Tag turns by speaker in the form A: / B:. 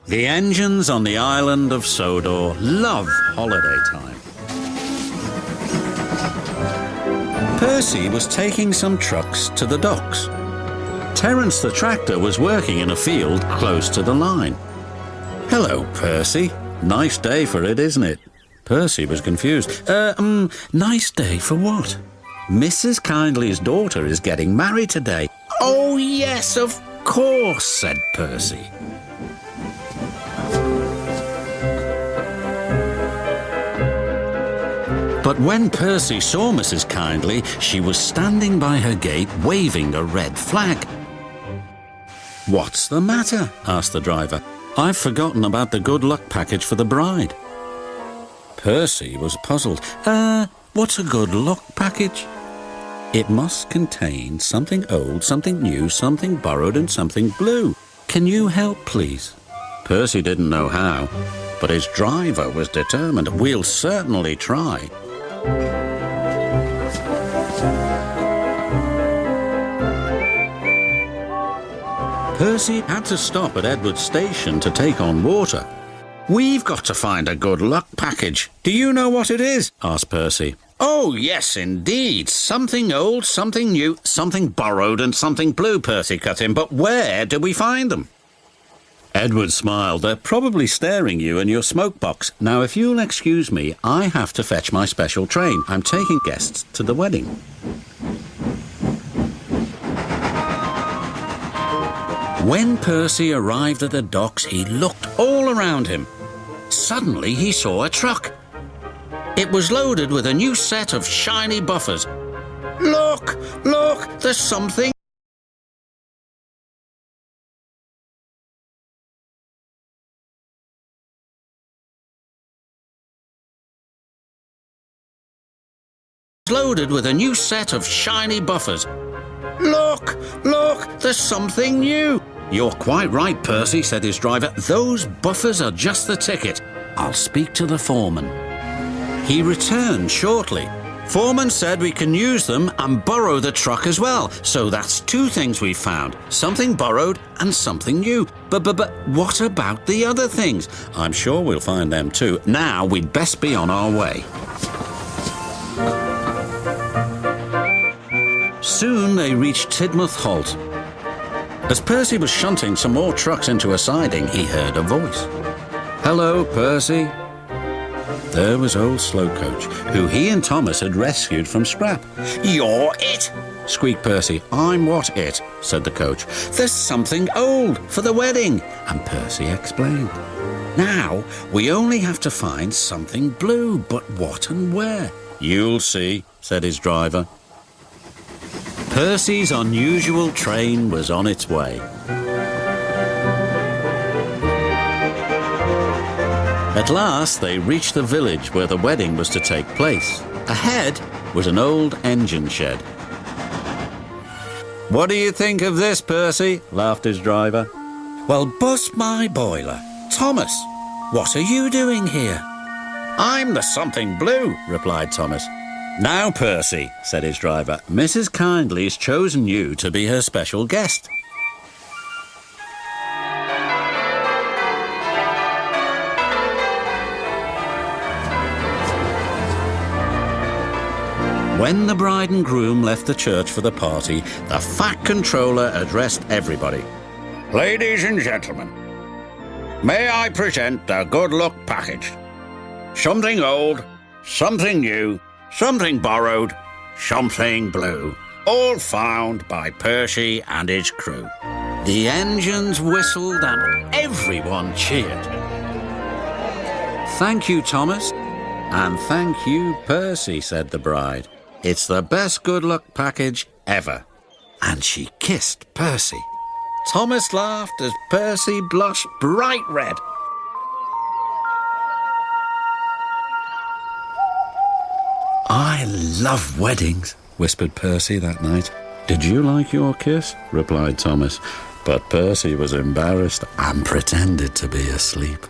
A: The engines on the island of Sodor love holiday time. Percy was taking some trucks to the docks. Terence the tractor was working in a field close to the line. "Hello, Percy. Nice day for it, isn't it?" Percy was confused. Nice day for what?" "Mrs. Kindly's daughter is getting married today." "Oh, yes, of course," said Percy. But when Percy saw Mrs. Kindly, she was standing by her gate waving a red flag. "What's the matter?" asked the driver. "I've forgotten about the good luck package for the bride." Percy was puzzled. What's a good luck package?" "It must contain something old, something new, something borrowed and something blue. Can you help, please?" Percy didn't know how, but his driver was determined. "We'll certainly try." Percy had to stop at Edward's station to take on water. "We've got to find a good luck package. Do you know what it is?" asked Percy. "Oh, yes, indeed. Something old, something new, something borrowed and something blue," Percy cut in. "But where do we find them?" Edward smiled. "They're probably staring you in your smoke box. Now, if you'll excuse me, I have to fetch my special train. I'm taking guests to the wedding." When Percy arrived at the docks, he looked all around him. Suddenly, he saw a truck. It was loaded with a new set of shiny buffers. Look, there's something loaded with a new set of shiny buffers. Look, there's something new." "You're quite right, Percy," said his driver. "Those buffers are just the ticket. I'll speak to the foreman." He returned shortly. "Foreman said we can use them and borrow the truck as well. So that's two things we found. Something borrowed and something new. But what about the other things?" "I'm sure we'll find them too. Now we'd best be on our way." Soon they reached Tidmouth Halt. As Percy was shunting some more trucks into a siding, he heard a voice. "Hello, Percy." There was old Slowcoach, who he and Thomas had rescued from scrap. "You're it!" squeaked Percy. "I'm what it?" said the coach. "There's something old for the wedding," and Percy explained. "Now we only have to find something blue, but what and where?" "You'll see," said his driver. Percy's unusual train was on its way. At last they reached the village where the wedding was to take place. Ahead was an old engine shed. "What do you think of this, Percy?" laughed his driver. "Well, bust my boiler. Thomas, what are you doing here?" "I'm the something blue," replied Thomas. "Now, Percy," said his driver, "Mrs. Kindly's chosen you to be her special guest." When the bride and groom left the church for the party, the Fat Controller addressed everybody. "Ladies and gentlemen, may I present the good luck package? Something old, something new, something borrowed, something blue, all found by Percy and his crew." The engines whistled and everyone cheered. "Thank you, Thomas." "And thank you, Percy," said the bride. "It's the best good luck package ever." And she kissed Percy. Thomas laughed as Percy blushed bright red. "I love weddings," whispered Percy that night. "Did you like your kiss?" replied Thomas. But Percy was embarrassed and pretended to be asleep.